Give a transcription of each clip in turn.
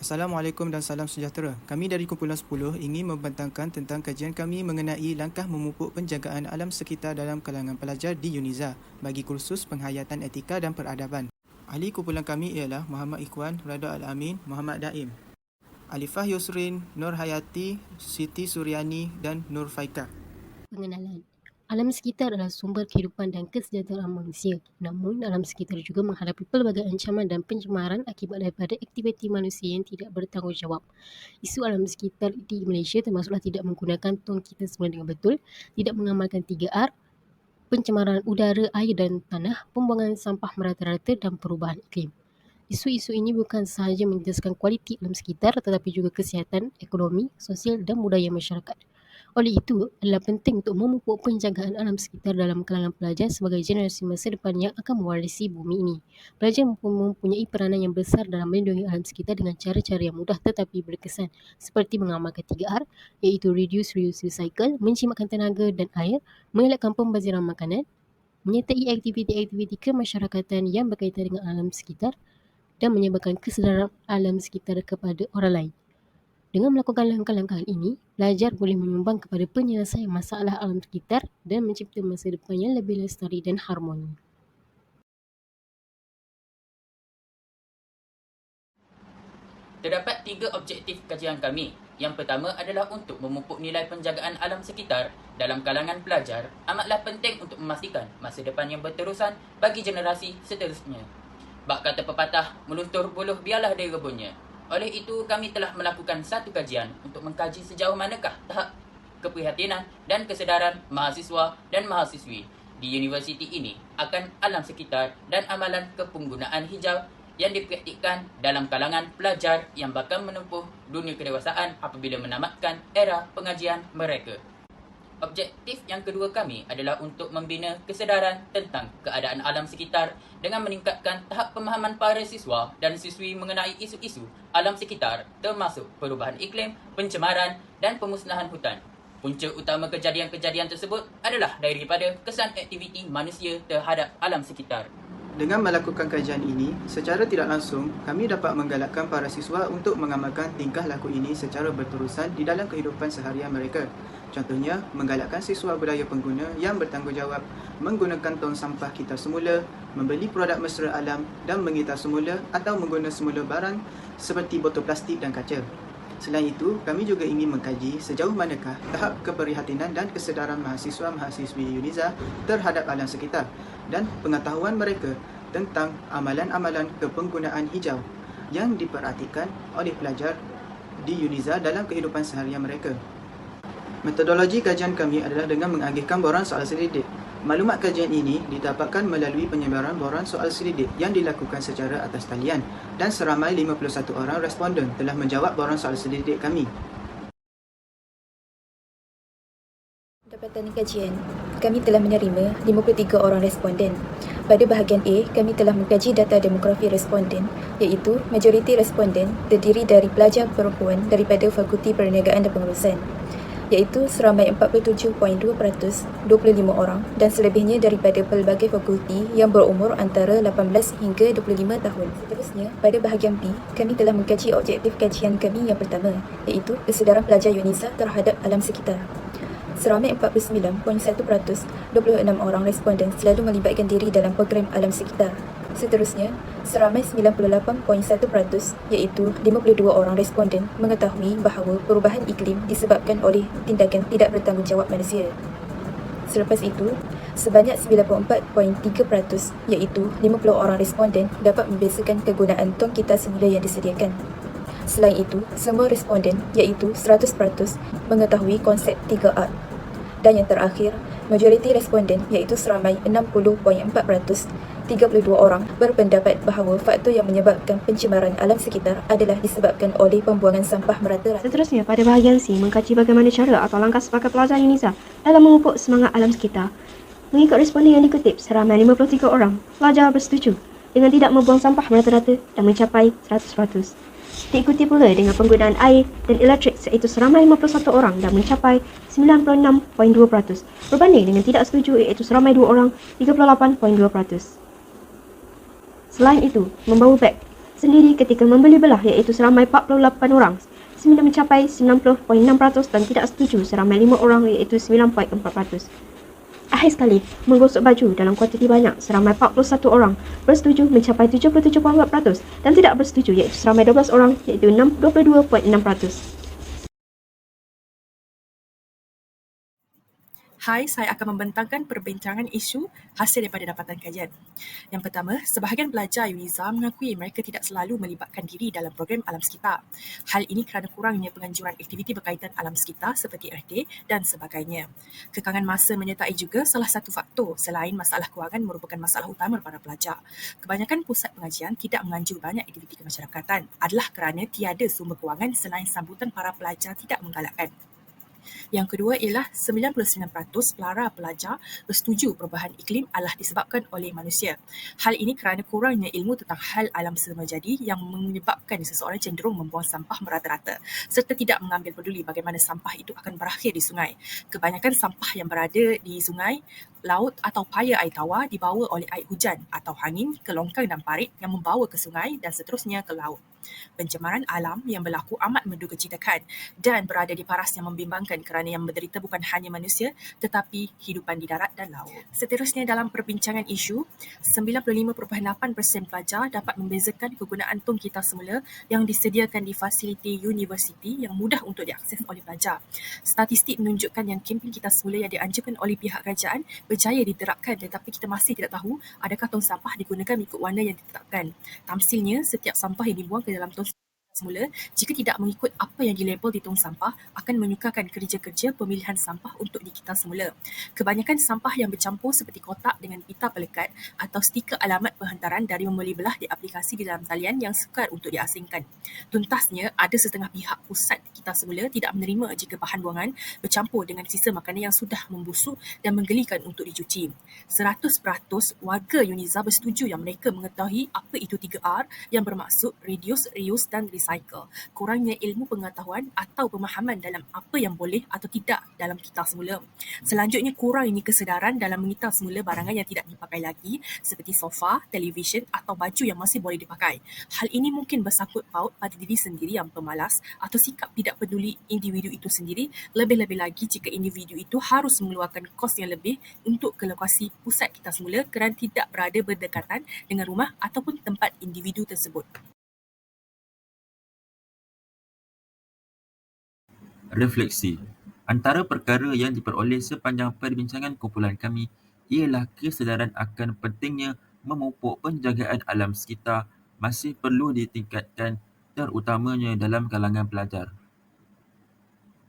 Assalamualaikum dan salam sejahtera. Kami dari Kumpulan 10 ingin membentangkan tentang kajian kami mengenai langkah memupuk penjagaan alam sekitar dalam kalangan pelajar di UNIZA bagi kursus penghayatan etika dan peradaban. Ahli kumpulan kami ialah Muhammad Ikhwan, Rada Al-Amin, Muhammad Daim, Alifah Yusrin, Nur Hayati, Siti Suryani dan Nur Faika. Pengenalan. Alam sekitar adalah sumber kehidupan dan kesejahteraan manusia. Namun, alam sekitar juga menghadapi pelbagai ancaman dan pencemaran akibat daripada aktiviti manusia yang tidak bertanggungjawab. Isu alam sekitar di Malaysia termasuklah tidak menggunakan tong kita semula dengan betul, tidak mengamalkan 3R, pencemaran udara, air dan tanah, pembuangan sampah merata-rata dan perubahan iklim. Isu-isu ini bukan sahaja menjejaskan kualiti alam sekitar tetapi juga kesihatan, ekonomi, sosial dan budaya masyarakat. Oleh itu, adalah penting untuk memupuk penjagaan alam sekitar dalam kalangan pelajar sebagai generasi masa depan yang akan mewarisi bumi ini. Pelajar mempunyai peranan yang besar dalam melindungi alam sekitar dengan cara-cara yang mudah tetapi berkesan seperti mengamalkan 3R iaitu reduce, reuse, recycle, menjimatkan tenaga dan air, mengelakkan pembaziran makanan, menyertai aktiviti-aktiviti kemasyarakatan yang berkaitan dengan alam sekitar dan menyebarkan kesedaran alam sekitar kepada orang lain. Dengan melakukan langkah-langkah ini, pelajar boleh menyumbang kepada penyelesaian masalah alam sekitar dan mencipta masa depan yang lebih lestari dan harmoni. Terdapat 3 objektif kajian kami. Yang pertama adalah untuk memupuk nilai penjagaan alam sekitar dalam kalangan pelajar amatlah penting untuk memastikan masa depan yang berterusan bagi generasi seterusnya. Bak kata pepatah, meluntur buluh biarlah dia rebunnya. Oleh itu, kami telah melakukan satu kajian untuk mengkaji sejauh manakah tahap keprihatinan dan kesedaran mahasiswa dan mahasiswi di universiti ini akan alam sekitar dan amalan kepenggunaan hijau yang dipraktikkan dalam kalangan pelajar yang bakal menempuh dunia kedewasaan apabila menamatkan era pengajian mereka. Objektif yang kedua kami adalah untuk membina kesedaran tentang keadaan alam sekitar dengan meningkatkan tahap pemahaman para siswa dan siswi mengenai isu-isu alam sekitar termasuk perubahan iklim, pencemaran dan pemusnahan hutan. Punca utama kejadian-kejadian tersebut adalah daripada kesan aktiviti manusia terhadap alam sekitar. Dengan melakukan kajian ini, secara tidak langsung, kami dapat menggalakkan para siswa untuk mengamalkan tingkah laku ini secara berterusan di dalam kehidupan seharian mereka. Contohnya, menggalakkan siswa budaya pengguna yang bertanggungjawab menggunakan tong sampah kita semula, membeli produk mesra alam dan mengitar semula atau menggunakan semula barang seperti botol plastik dan kaca. Selain itu, kami juga ingin mengkaji sejauh manakah tahap keprihatinan dan kesedaran mahasiswa-mahasiswi UNIZA terhadap alam sekitar dan pengetahuan mereka tentang amalan-amalan kepenggunaan hijau yang diperhatikan oleh pelajar di UNIZA dalam kehidupan seharian mereka. Metodologi kajian kami adalah dengan mengagihkan borang soal selidik. Maklumat kajian ini didapatkan melalui penyebaran borang soal selidik yang dilakukan secara atas talian dan seramai 51 orang responden telah menjawab borang soal selidik kami. Dapatan kajian, kami telah menerima 53 orang responden. Pada bahagian A, kami telah mengkaji data demografi responden iaitu majoriti responden terdiri dari pelajar perempuan daripada Fakulti Perniagaan dan Pengurusan iaitu seramai 47.2%, 25 orang dan selebihnya daripada pelbagai fakulti yang berumur antara 18 hingga 25 tahun. Seterusnya, pada bahagian B, kami telah mengkaji objektif kajian kami yang pertama iaitu kesedaran pelajar UNIZA terhadap alam sekitar. Seramai 49.1%, 26 orang responden selalu melibatkan diri dalam program alam sekitar. Seterusnya, seramai 98.1% iaitu 52 orang responden mengetahui bahawa perubahan iklim disebabkan oleh tindakan tidak bertanggungjawab manusia. Selepas itu, sebanyak 94.3% iaitu 50 orang responden dapat membiasakan kegunaan tong kita semula yang disediakan. Selain itu, semua responden iaitu 100% mengetahui konsep 3R. Dan yang terakhir, majoriti responden iaitu seramai 60.4%, 32 orang berpendapat bahawa faktor yang menyebabkan pencemaran alam sekitar adalah disebabkan oleh pembuangan sampah merata-rata. Seterusnya, pada bahagian C, mengkaji bagaimana cara atau langkah sebagai pelajar UNIZA dalam memupuk semangat alam sekitar. Mengikut responden yang dikutip, seramai 53 orang pelajar bersetuju dengan tidak membuang sampah merata-rata dan mencapai 100%. Diikuti pula dengan penggunaan air dan elektrik iaitu seramai 51 orang dan mencapai 96.2% berbanding dengan tidak setuju iaitu seramai 2 orang 38.2%. Selain itu, membawa beg sendiri ketika membeli belah iaitu seramai 48 orang mencapai 90.6% dan tidak setuju seramai 5 orang iaitu 9.4%. Akhir sekali, menggosok baju dalam kuantiti banyak seramai 41 orang bersetuju mencapai 77.4% dan tidak bersetuju iaitu seramai 12 orang iaitu 22.6%. Hai, saya akan membentangkan perbincangan isu hasil daripada dapatan kajian. Yang pertama, sebahagian pelajar UNIZA mengakui mereka tidak selalu melibatkan diri dalam program alam sekitar. Hal ini kerana kurangnya penganjuran aktiviti berkaitan alam sekitar seperti RT dan sebagainya. Kekangan masa menyertai juga salah satu faktor selain masalah kewangan merupakan masalah utama para pelajar. Kebanyakan pusat pengajian tidak menganjur banyak aktiviti kemasyarakatan adalah kerana tiada sumber kewangan selain sambutan para pelajar tidak menggalakkan. Yang kedua ialah 99% pelara pelajar bersetuju perubahan iklim adalah disebabkan oleh manusia. Hal ini kerana kurangnya ilmu tentang hal alam semesta jadi yang menyebabkan seseorang cenderung membuang sampah merata-rata serta tidak mengambil peduli bagaimana sampah itu akan berakhir di sungai. Kebanyakan sampah yang berada di sungai, laut atau paya air tawar dibawa oleh air hujan atau angin ke longkang dan parit yang membawa ke sungai dan seterusnya ke laut. Pencemaran alam yang berlaku amat mendukacitakan dan berada di paras yang membimbangkan kerana yang menderita bukan hanya manusia tetapi hidupan di darat dan laut. Seterusnya dalam perbincangan isu, 95.8% pelajar dapat membezakan kegunaan tong kita semula yang disediakan di fasiliti universiti yang mudah untuk diakses oleh pelajar. Statistik menunjukkan yang kempen kita semula yang dianjurkan oleh pihak kerajaan berjaya diterapkan tetapi kita masih tidak tahu adakah tong sampah digunakan mengikut warna yang ditetapkan. Tamsilnya, setiap sampah yang dibuang ke dalam tong semula, jika tidak mengikut apa yang dilabel di tong sampah, akan menyukarkan kerja-kerja pemilihan sampah untuk dikitar semula. Kebanyakan sampah yang bercampur seperti kotak dengan pita pelekat atau stiker alamat penghantaran dari membeli belah di aplikasi di dalam talian yang sukar untuk diasingkan. Tuntasnya, ada setengah pihak pusat kitar semula tidak menerima jika bahan buangan bercampur dengan sisa makanan yang sudah membusuk dan menggelikan untuk dicuci. 100% warga UNIZA bersetuju yang mereka mengetahui apa itu 3R yang bermaksud reduce, reuse dan recycle. Kurangnya ilmu pengetahuan atau pemahaman dalam apa yang boleh atau tidak dalam kitar semula. Selanjutnya, kurangnya kesedaran dalam mengitar semula barangan yang tidak dipakai lagi seperti sofa, televisyen atau baju yang masih boleh dipakai. Hal ini mungkin bersangkut paut pada diri sendiri yang pemalas atau sikap tidak peduli individu itu sendiri, lebih-lebih lagi jika individu itu harus mengeluarkan kos yang lebih untuk ke lokasi pusat kitar semula kerana tidak berada berdekatan dengan rumah ataupun tempat individu tersebut. Refleksi. Antara perkara yang diperoleh sepanjang perbincangan kumpulan kami ialah kesedaran akan pentingnya memupuk penjagaan alam sekitar masih perlu ditingkatkan terutamanya dalam kalangan pelajar.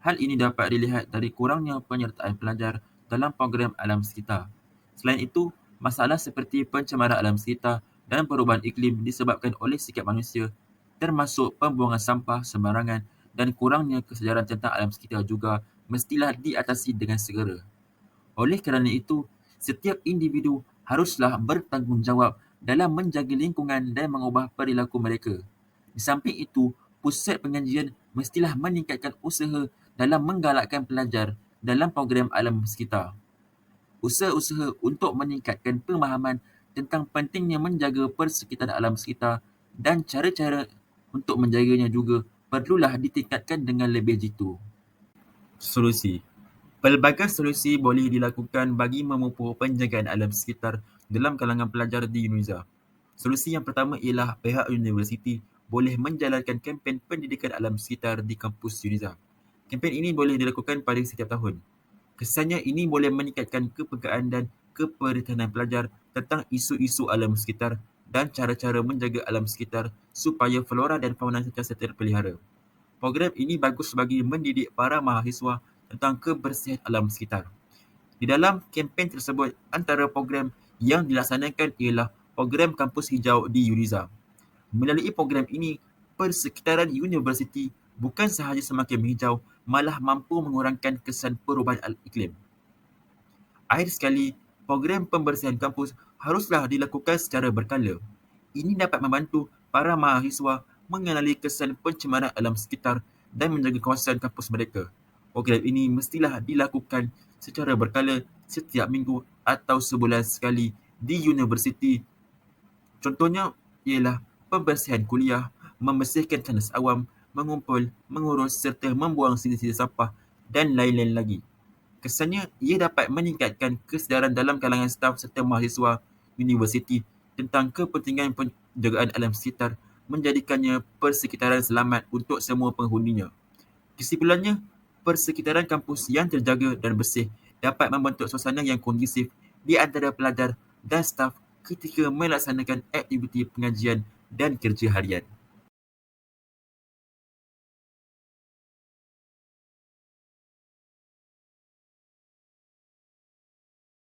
Hal ini dapat dilihat dari kurangnya penyertaan pelajar dalam program alam sekitar. Selain itu, masalah seperti pencemaran alam sekitar dan perubahan iklim disebabkan oleh sikap manusia, termasuk pembuangan sampah sembarangan dan kurangnya kesedaran tentang alam sekitar juga mestilah diatasi dengan segera. Oleh kerana itu, setiap individu haruslah bertanggungjawab dalam menjaga lingkungan dan mengubah perilaku mereka. Di samping itu, pusat pengajian mestilah meningkatkan usaha dalam menggalakkan pelajar dalam program alam sekitar. Usaha-usaha untuk meningkatkan pemahaman tentang pentingnya menjaga persekitaran alam sekitar dan cara-cara untuk menjaganya juga perlulah ditingkatkan dengan lebih jitu. Solusi. Pelbagai solusi boleh dilakukan bagi memupuk penjagaan alam sekitar dalam kalangan pelajar di UNIZA. Solusi yang pertama ialah pihak universiti boleh menjalankan kempen pendidikan alam sekitar di kampus UNIZA. Kempen ini boleh dilakukan pada setiap tahun. Kesannya ini boleh meningkatkan kepekaan dan keperhatian pelajar tentang isu-isu alam sekitar dan cara-cara menjaga alam sekitar supaya flora dan fauna sentiasa terpelihara. Program ini bagus bagi mendidik para mahasiswa tentang kebersihan alam sekitar. Di dalam kempen tersebut, antara program yang dilaksanakan ialah program kampus hijau di UNIZA. Melalui program ini, persekitaran universiti bukan sahaja semakin menghijau, malah mampu mengurangkan kesan perubahan iklim. Akhir sekali, program pembersihan kampus haruslah dilakukan secara berkala. Ini dapat membantu para mahasiswa mengenali kesan pencemaran alam sekitar dan menjaga kawasan kampus mereka. Program ini mestilah dilakukan secara berkala setiap minggu atau sebulan sekali di universiti. Contohnya ialah pembersihan kuliah, membersihkan tandas awam, mengumpul, mengurus serta membuang sisa-sisa sampah dan lain-lain lagi. Kesannya, ia dapat meningkatkan kesedaran dalam kalangan staf serta mahasiswa universiti tentang kepentingan penjagaan alam sekitar, menjadikannya persekitaran selamat untuk semua penghuninya. Kesimpulannya, persekitaran kampus yang terjaga dan bersih dapat membentuk suasana yang kondusif di antara pelajar dan staf ketika melaksanakan aktiviti pengajian dan kerja harian.